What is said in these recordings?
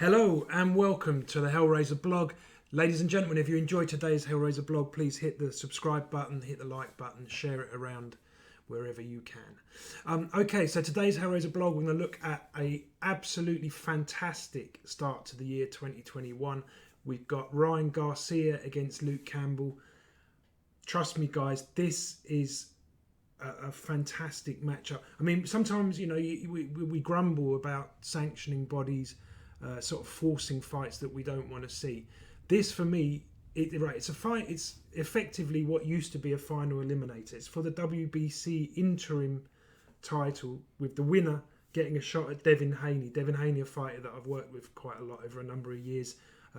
Hello and welcome to the Hellraiser blog. Ladies and gentlemen, if you enjoyed today's Hellraiser blog, please hit the subscribe button, hit the like button, share it around wherever you can. Okay, so today's Hellraiser blog, we're going to look at a absolutely fantastic start to the year 2021. We've got Ryan Garcia against Luke Campbell. Trust me, guys, this is a fantastic matchup. I mean, sometimes, you know, we grumble about sanctioning bodies sort of forcing fights that we don't want to see. This, for me, it's a fight. It's effectively what used to be a final eliminator. It's for the WBC Interim Title, with the winner getting a shot at Devin Haney. Devin Haney, a fighter that I've worked with quite a lot over a number of years,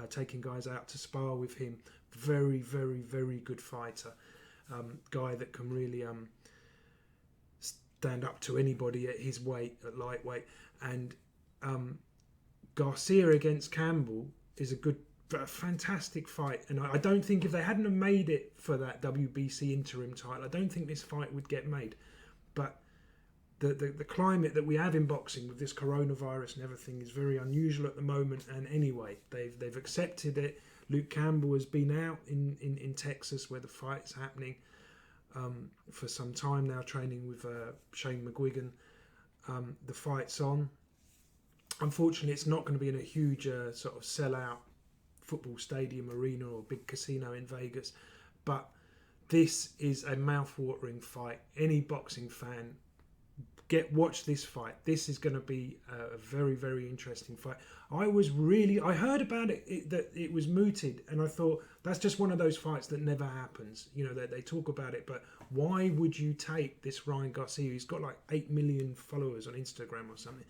taking guys out to spar with him. Very, very, very good fighter. Guy that can really stand up to anybody at his weight, at lightweight. And Garcia against Campbell is a fantastic fight, and I don't think if they hadn't have made it for that WBC interim title, I don't think this fight would get made. But the climate that we have in boxing with this coronavirus and everything is very unusual at the moment. And anyway, they've accepted it. Luke Campbell has been out in Texas where the fight's happening for some time now, training with Shane McGuigan. The fight's on. Unfortunately, it's not going to be in a huge sort of sellout football stadium, arena or big casino in Vegas. But this is a mouth-watering fight. Any boxing fan, watch this fight. This is going to be a very, very interesting fight. I heard about it that it was mooted, and I thought that's just one of those fights that never happens. You know, they talk about it, but why would you take this Ryan Garcia, who's got like 8 million followers on Instagram or something,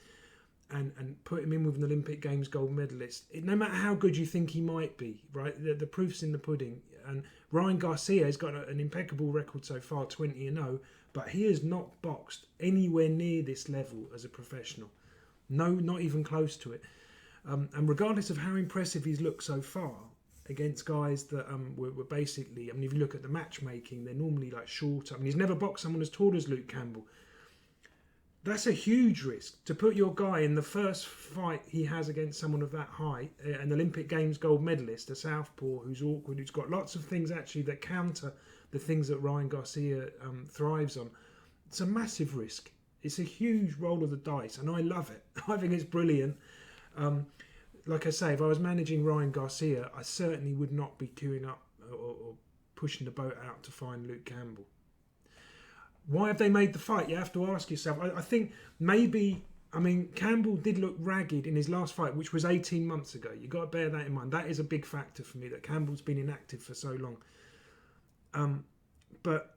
and put him in with an Olympic Games gold medalist? No matter how good you think he might be, right? The proof's in the pudding. And Ryan Garcia has got an impeccable record so far, 20-0, but he has not boxed anywhere near this level as a professional. No, not even close to it. And regardless of how impressive he's looked so far against guys that were basically, I mean, if you look at the matchmaking, they're normally like shorter. I mean, he's never boxed someone as tall as Luke Campbell. That's a huge risk to put your guy in the first fight he has against someone of that height, an Olympic Games gold medalist, a southpaw who's awkward, who's got lots of things actually that counter the things that Ryan Garcia thrives on. It's a massive risk. It's a huge roll of the dice, and I love it. I think it's brilliant. Like I say, if I was managing Ryan Garcia, I certainly would not be queuing up or pushing the boat out to find Luke Campbell. Why have they made the fight? You have to ask yourself. I think maybe, I mean, Campbell did look ragged in his last fight, which was 18 months ago. You've got to bear that in mind. That is a big factor for me, that Campbell's been inactive for so long. But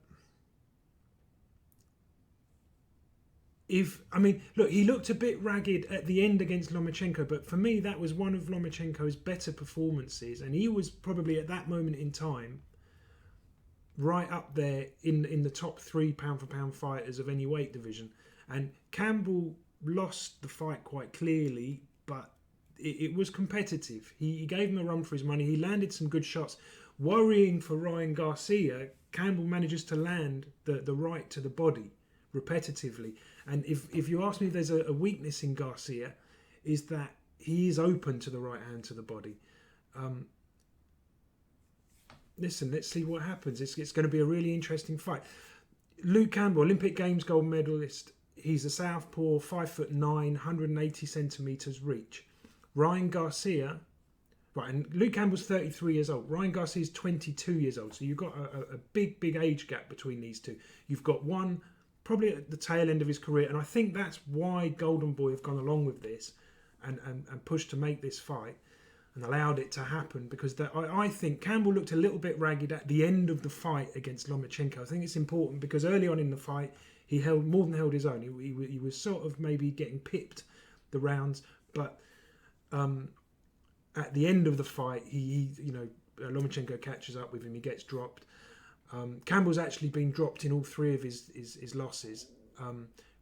look, he looked a bit ragged at the end against Lomachenko, but for me, that was one of Lomachenko's better performances, and he was probably at that moment in time right up there in the top 3 pound-for-pound fighters of any weight division. And Campbell lost the fight quite clearly, but it was competitive. He gave him a run for his money. He landed some good shots. Worrying for Ryan Garcia, Campbell manages to land the right to the body repetitively. And if you ask me if there's a weakness in Garcia, is that he is open to the right hand to the body. Listen, let's see what happens. It's going to be a really interesting fight. Luke Campbell, Olympic Games gold medalist. He's a southpaw, 5'9", 180 centimetres reach. Ryan Garcia, right, and Luke Campbell's 33 years old. Ryan Garcia's 22 years old. So you've got a big, big age gap between these two. You've got one probably at the tail end of his career, and I think that's why Golden Boy have gone along with this and pushed to make this fight and allowed it to happen, because I think Campbell looked a little bit ragged at the end of the fight against Lomachenko. I think it's important because early on in the fight, he more than held his own. He was sort of maybe getting pipped the rounds, but at the end of the fight, Lomachenko catches up with him. He gets dropped. Campbell's actually been dropped in all 3 of his losses,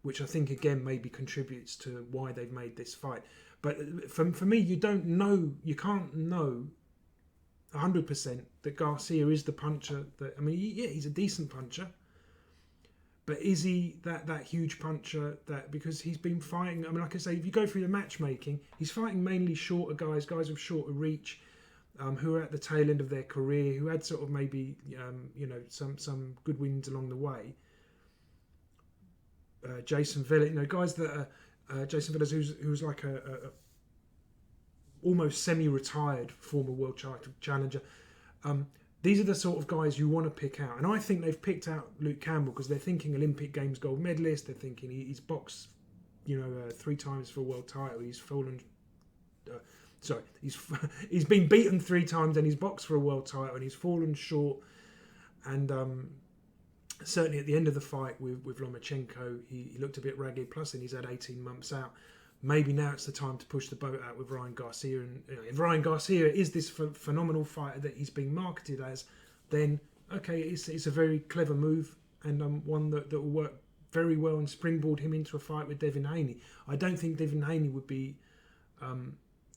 which I think again maybe contributes to why they've made this fight. But for me, you can't know 100% that Garcia is the puncher. He's a decent puncher, But is he that huge puncher? That because he's been fighting. I mean, like I say, if you go through the matchmaking, he's fighting mainly shorter guys with shorter reach, who are at the tail end of their career, who had sort of maybe some good wins along the way. Jason Villa, guys that are Jason Villas, who's like a almost semi-retired former world title challenger. These are the sort of guys you want to pick out, and I think they've picked out Luke Campbell because they're thinking Olympic Games gold medalist. They're thinking he's boxed, 3 times for a world title. He's fallen. He's been beaten 3 times and he's boxed for a world title and he's fallen short. And certainly at the end of the fight with Lomachenko, he looked a bit ragged. Plus, then he's had 18 months out. Maybe now it's the time to push the boat out with Ryan Garcia. And if Ryan Garcia is this phenomenal fighter that he's being marketed as, then okay, it's a very clever move and one that will work very well and springboard him into a fight with Devin Haney. I don't think Devin Haney would be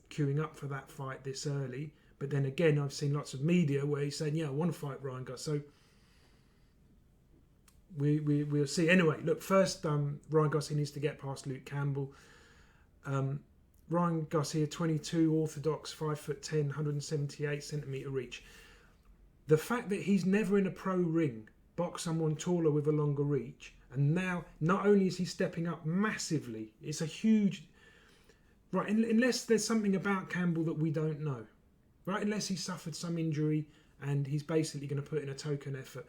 queuing up for that fight this early. But then again, I've seen lots of media where he's saying, I want to fight Ryan Garcia. So we'll see. Anyway, look, first Ryan Garcia needs to get past Luke Campbell. Ryan Garcia, 22, orthodox, 5'10", 178 centimetre reach. The fact that he's never in a pro ring boxed someone taller with a longer reach, and now not only is he stepping up massively, it's a huge... Right, unless there's something about Campbell that we don't know. Right, unless he suffered some injury and he's basically going to put in a token effort.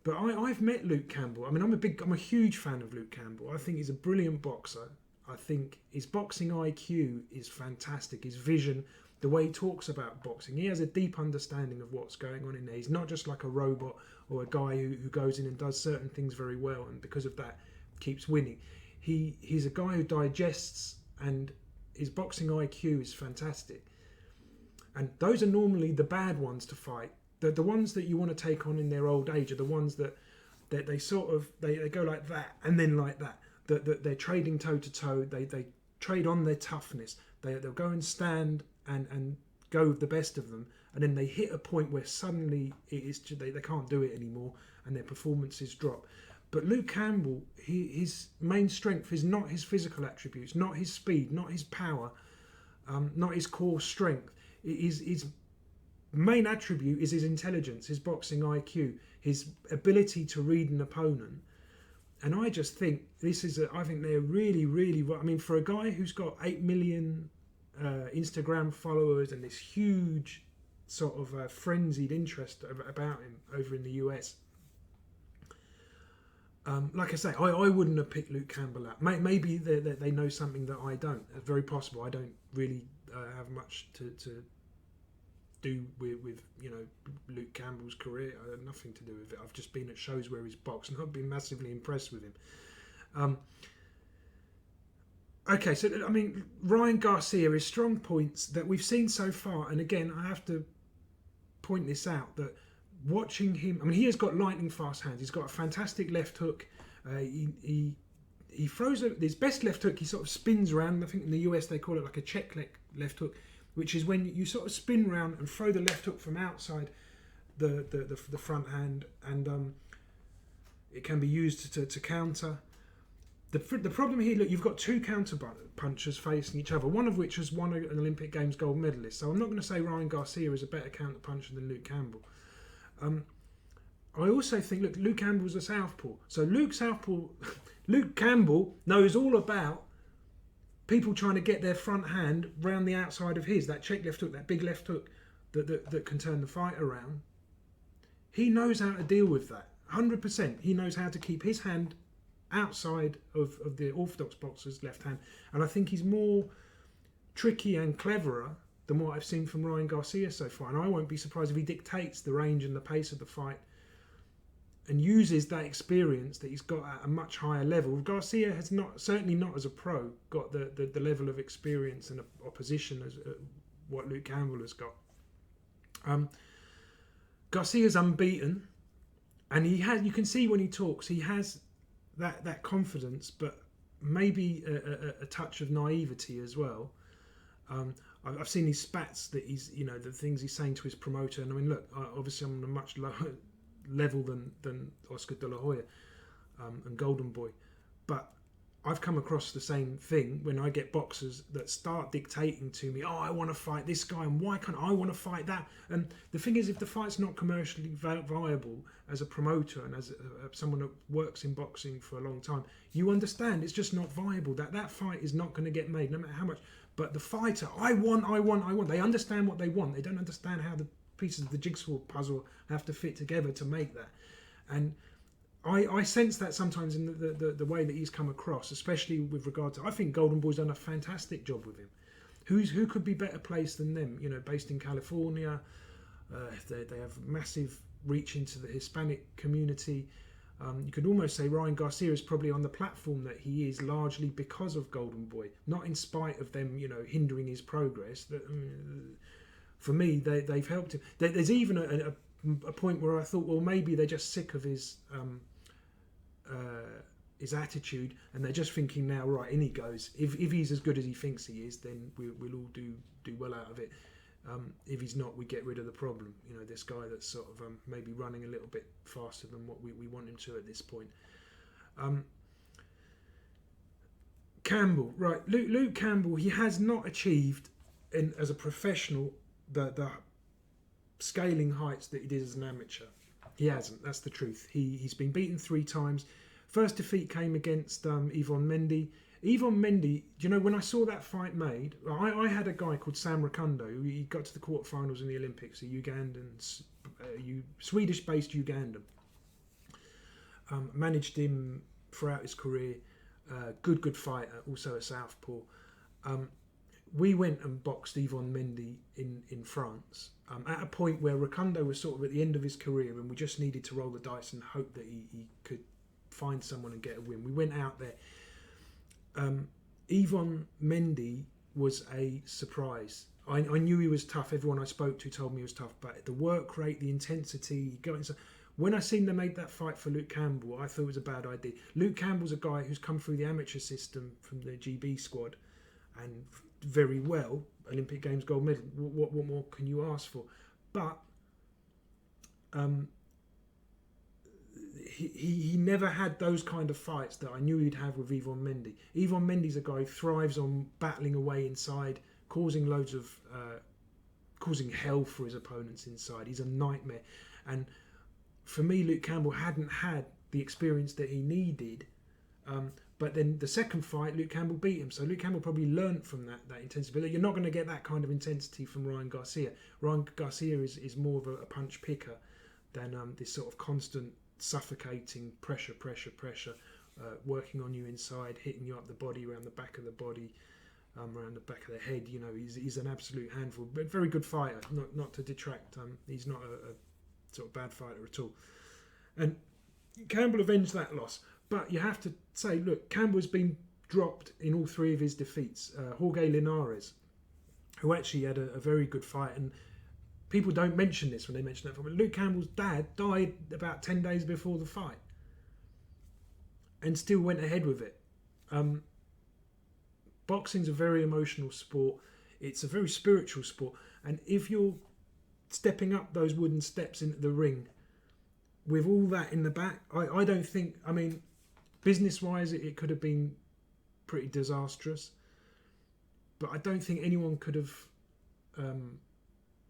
But I've met Luke Campbell. I mean, I'm a huge fan of Luke Campbell. I think he's a brilliant boxer. I think his boxing IQ is fantastic. His vision, the way he talks about boxing, he has a deep understanding of what's going on in there. He's not just like a robot or a guy who goes in and does certain things very well and because of that keeps winning. He's a guy who digests, and his boxing IQ is fantastic. And those are normally the bad ones to fight. The ones that you want to take on in their old age are the ones that they sort of they go like that and then like that. That they're trading toe to toe. They trade on their toughness. They'll go and stand and go with the best of them, and then they hit a point where suddenly they can't do it anymore, and their performances drop. But Luke Campbell, his main strength is not his physical attributes, not his speed, not his power, not his core strength. His main attribute is his intelligence, his boxing IQ, his ability to read an opponent. And I just think I think they're really, really... I mean, for a guy who's got 8 million Instagram followers and this huge sort of frenzied interest about him over in the US, like I say, I wouldn't have picked Luke Campbell out. Maybe they know something that I don't. It's very possible. I don't really have much to do with Luke Campbell's career. I had nothing to do with it. I've just been at shows where he's boxed and I've been massively impressed with him. Okay, so I mean, Ryan Garcia, his strong points that we've seen so far, and again, I have to point this out, that watching him, I mean, he has got lightning fast hands. He's got a fantastic left hook. He throws his best left hook. He sort of spins around. I think in the US they call it like a check leg left hook, which is when you sort of spin round and throw the left hook from outside the front hand, and it can be used to counter. The problem here, look, you've got 2 counter punchers facing each other, one of which has won an Olympic Games gold medalist. So I'm not going to say Ryan Garcia is a better counter puncher than Luke Campbell. I also think, look, Luke Campbell's a southpaw. So Luke Campbell knows all about people trying to get their front hand round the outside of his, that check left hook, that big left hook that can turn the fight around. He knows how to deal with that, 100%. He knows how to keep his hand outside of the orthodox boxer's left hand. And I think he's more tricky and cleverer than what I've seen from Ryan Garcia so far. And I won't be surprised if he dictates the range and the pace of the fight and uses that experience that he's got at a much higher level. Garcia has certainly not as a pro, got the level of experience and opposition as what Luke Campbell has got. Garcia's unbeaten, and you can see when he talks, he has that confidence, but maybe a touch of naivety as well. I've seen his spats that he's, the things he's saying to his promoter, and I mean, look, obviously I'm on a much lower level than Oscar De La Hoya. and Golden Boy. But I've come across the same thing when I get boxers that start dictating to me, oh, I want to fight this guy, and why can't I want to fight that? And the thing is, if the fight's not commercially viable as a promoter and as someone that works in boxing for a long time, you understand it's just not viable. That fight is not going to get made, no matter how much. But the fighter, I want. They understand what they want. They don't understand how the pieces of the jigsaw puzzle have to fit together to make that. And I sense that sometimes in the way that he's come across, especially with regard to, I think Golden Boy's done a fantastic job with him. Who could be better placed than them? You know, based in California, they have massive reach into the Hispanic community. You could almost say Ryan Garcia is probably on the platform that he is largely because of Golden Boy, not in spite of them, you know, hindering his progress. For me, they've helped him. There's even a point where I thought, well, maybe they're just sick of his attitude, and they're just thinking now, right, in he goes. If he's as good as he thinks he is, then we'll all do well out of it. If he's not, we get rid of the problem. You know, this guy that's sort of maybe running a little bit faster than what we want him to at this point. Campbell, right? Luke Campbell, he has not achieved as a professional the scaling heights that he did as an amateur. He hasn't. That's the truth. He's been beaten 3 times. First defeat came against Yvonne Mendy. Yvonne Mendy, do you know, when I saw that fight made, I had a guy called Sam Rakundo. He got to the quarterfinals in the Olympics, a Ugandan, Swedish-based Ugandan. Managed him throughout his career. Good fighter, also a southpaw. We went and boxed Yvonne Mendy in France at a point where Rakundo was sort of at the end of his career, and we just needed to roll the dice and hope that he could find someone and get a win. We went out there. Yvonne Mendy was a surprise. I knew he was tough. Everyone I spoke to told me he was tough, but the work rate, the intensity, when I seen them made that fight for Luke Campbell, I thought it was a bad idea. Luke Campbell's a guy who's come through the amateur system from the GB squad, and very well, Olympic Games gold medal. What more can you ask for? But he never had those kind of fights that I knew he'd have with Yvonne Mendy. Yvonne Mendy's a guy who thrives on battling away inside, causing loads of causing hell for his opponents inside. He's a nightmare. And for me, Luke Campbell hadn't had the experience that he needed. But then the second fight, Luke Campbell beat him. So Luke Campbell probably learnt from that intensity. But you're not going to get that kind of intensity from Ryan Garcia. Ryan Garcia is more of a punch picker than this sort of constant suffocating pressure, working on you inside, hitting you up the body, around the back of the body, around the back of the head. You know, he's an absolute handful. But very good fighter, not to detract. He's not a sort of bad fighter at all. And Campbell avenged that loss. But you have to say, look, Campbell's been dropped in all 3 of his defeats. Jorge Linares, who actually had a very good fight, and people don't mention this when they mention that fight, but Luke Campbell's dad died about 10 days before the fight and still went ahead with it. Boxing's a very emotional sport. It's a very spiritual sport. And if you're stepping up those wooden steps into the ring with all that in the back, I don't think, I mean, business-wise, it could have been pretty disastrous. But I don't think anyone could have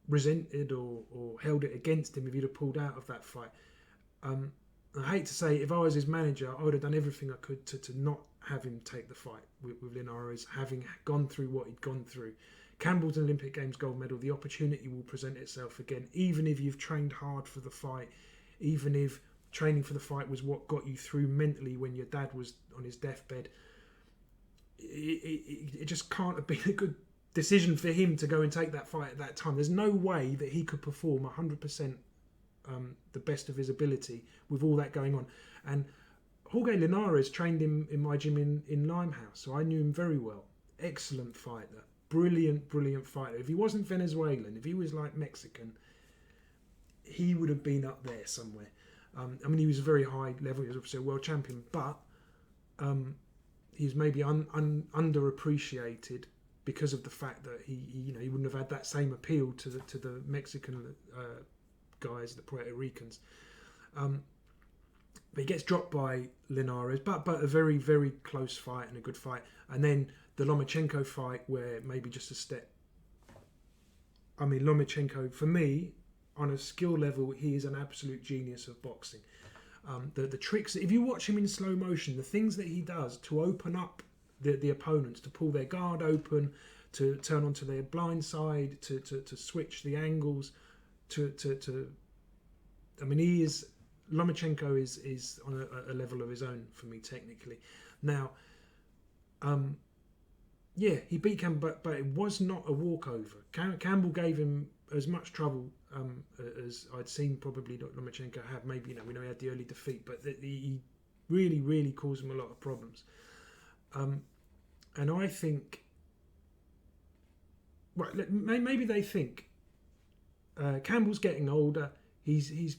resented or held it against him if he'd have pulled out of that fight. I hate to say, if I was his manager, I would have done everything I could to not have him take the fight with Linares, having gone through what he'd gone through. Campbell's an Olympic Games gold medal. The opportunity will present itself again, even if you've trained hard for the fight, even if training for the fight was what got you through mentally when your dad was on his deathbed. It just can't have been a good decision for him to go and take that fight at that time. There's no way that he could perform 100% the best of his ability with all that going on. And Jorge Linares trained him in my gym in Limehouse, so I knew him very well. Excellent fighter. Brilliant fighter. If he wasn't Venezuelan, if he was like Mexican, he would have been up there somewhere. I mean, he was a very high level. He was obviously a world champion, but he was maybe underappreciated because of the fact that he wouldn't have had that same appeal to the Mexican guys, the Puerto Ricans. But he gets dropped by Linares, but a very, very close fight and a good fight. And then the Lomachenko fight, where maybe just a step. I mean, Lomachenko, for me, on a skill level, he is an absolute genius of boxing. The tricks, if you watch him in slow motion, the things that he does to open up the opponents, to pull their guard open, to turn onto their blind side, to switch the angles, I mean, Lomachenko is on a level of his own for me technically. Now, yeah, he beat Campbell, but it was not a walkover. Campbell gave him as much trouble as I'd seen probably Lomachenko have. Maybe, we know he had the early defeat, but he really, really caused him a lot of problems. And I think, right, maybe they think Campbell's getting older. He's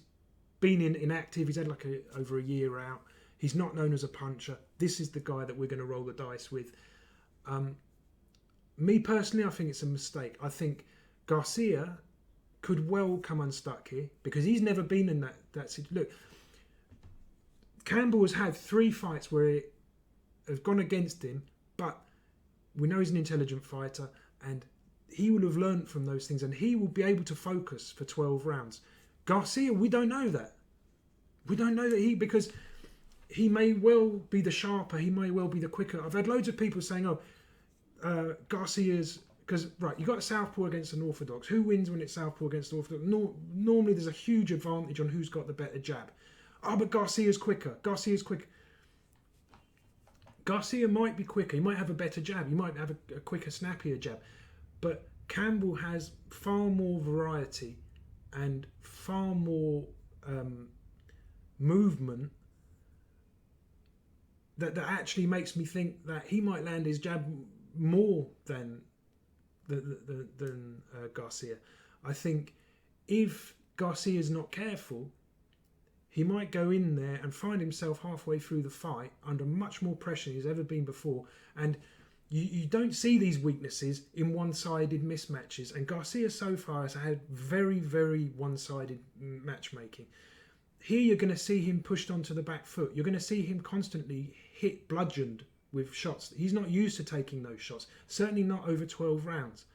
been inactive. He's had over a year out. He's not known as a puncher. This is the guy that we're going to roll the dice with. Me personally, I think it's a mistake. I think Garcia could well come unstuck here because he's never been in that situation. Look, Campbell has had 3 fights where it has gone against him, but we know he's an intelligent fighter and he will have learned from those things and he will be able to focus for 12 rounds. Garcia, we don't know that. We don't know that because he may well be the sharper, he may well be the quicker. I've had loads of people saying, Garcia's, because you got a southpaw against an orthodox. Who wins when it's southpaw against orthodox? Normally there's a huge advantage on who's got the better jab. But Garcia's quicker. Garcia might be quicker. He might have a better jab. He might have a quicker, snappier jab. But Campbell has far more variety and far more movement that actually makes me think that he might land his jab more than Garcia. I think if Garcia is not careful, he might go in there and find himself halfway through the fight under much more pressure than he's ever been before. And you don't see these weaknesses in one-sided mismatches. And Garcia so far has had very, very one-sided matchmaking. Here you're going to see him pushed onto the back foot. You're going to see him constantly bludgeoned with shots. He's not used to taking those shots. Certainly not over 12 rounds.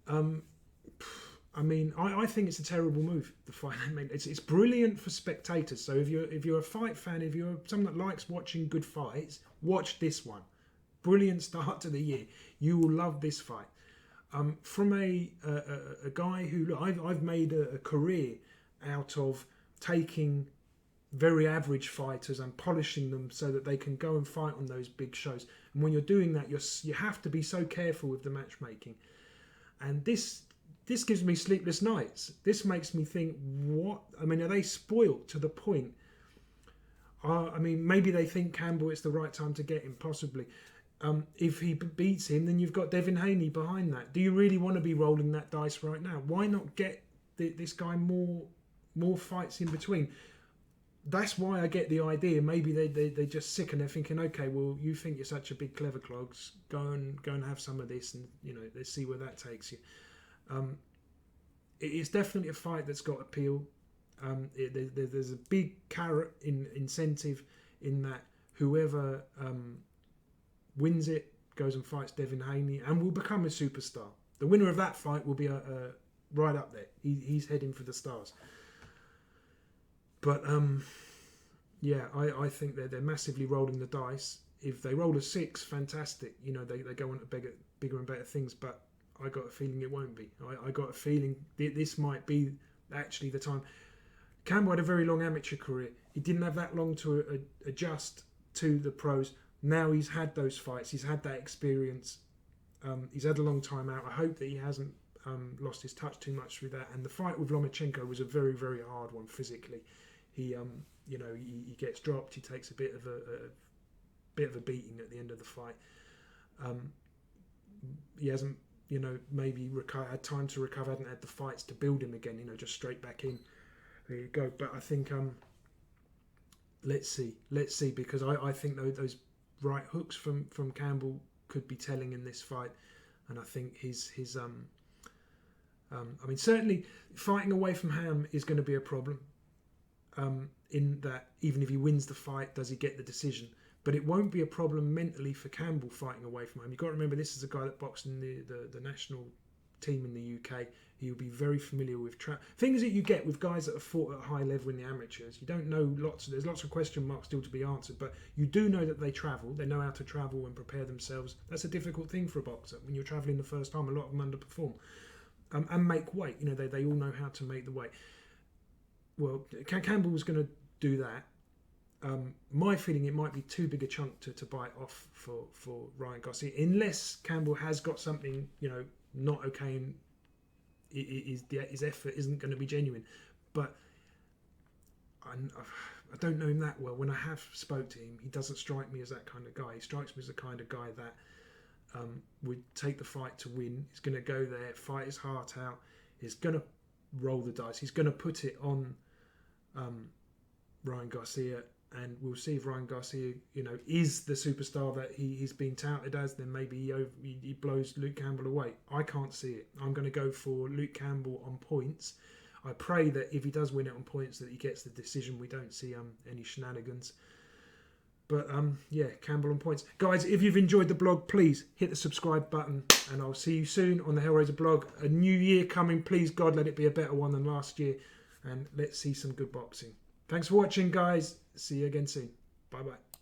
I mean, I think it's a terrible move, the fight. I mean, it's brilliant for spectators. So if you're a fight fan, if you're someone that likes watching good fights, watch this one. Brilliant start to the year. You will love this fight. From a guy who, look, I've made a career out of taking very average fighters and polishing them so that they can go and fight on those big shows. And when you're doing that, you have to be so careful with the matchmaking. And this gives me sleepless nights. This makes me think, what? I mean, are they spoilt to the point? I mean, maybe they think Campbell, it's the right time to get him, possibly. If he beats him, then you've got Devin Haney behind that. Do you really want to be rolling that dice right now? Why not get this guy more fights in between? That's why I get the idea. Maybe they just sick and they're thinking, okay, well, you think you're such a big clever clogs, go and have some of this, and let's see where that takes you. It's definitely a fight that's got appeal. There's a big carrot incentive in that whoever wins it goes and fights Devin Haney and will become a superstar. The winner of that fight will be right up there. He's heading for the stars. But yeah, I think they're massively rolling the dice. If they roll a 6, fantastic. They go on to bigger and better things. But I got a feeling it won't be. I got a feeling this might be actually the time. Campbell had a very long amateur career. He didn't have that long to adjust to the pros. Now he's had those fights. He's had that experience. He's had a long time out. I hope that he hasn't lost his touch too much through that. And the fight with Lomachenko was a very, very hard one physically. He gets dropped. He takes a bit of a beating at the end of the fight. He hasn't, maybe had time to recover. Hadn't had the fights to build him again. Just straight back in. There you go. But I think let's see, because I think those right hooks from Campbell could be telling in this fight, and I think his I mean, certainly fighting away from Ham is going to be a problem. in that even if he wins the fight, does he get the decision? But it won't be a problem mentally for Campbell fighting away from home. You've got to remember, this is a guy that boxed in the national team in the UK. He'll be very familiar with things that you get with guys that have fought at a high level in the amateurs. You don't know there's lots of question marks still to be answered, but you do know that they travel. They know how to travel and prepare themselves. That's a difficult thing for a boxer. When you're travelling the first time, a lot of them underperform. And make weight. You know, they all know how to make the weight. Well, Campbell was going to do that. My feeling, it might be too big a chunk to bite off for Ryan Garcia, unless Campbell has got something, you know, not okay, and his effort isn't going to be genuine. But I don't know him that well. When I have spoke to him, he doesn't strike me as that kind of guy. He strikes me as the kind of guy that would take the fight to win. He's going to go there, fight his heart out. He's going to roll the dice. He's going to put it on Ryan Garcia, and we'll see if Ryan Garcia, you know, is the superstar that he's been touted as. Then maybe he blows Luke Campbell away. I can't see it. I'm going to go for Luke Campbell on points. I pray that if he does win it on points, that he gets the decision. We don't see any shenanigans. But yeah, Campbell on points. Guys, if you've enjoyed the blog, please hit the subscribe button, and I'll see you soon on the Hellraiser blog. A new year coming. Please, God, let it be a better one than last year, and let's see some good boxing. Thanks for watching, guys. See you again soon. Bye-bye.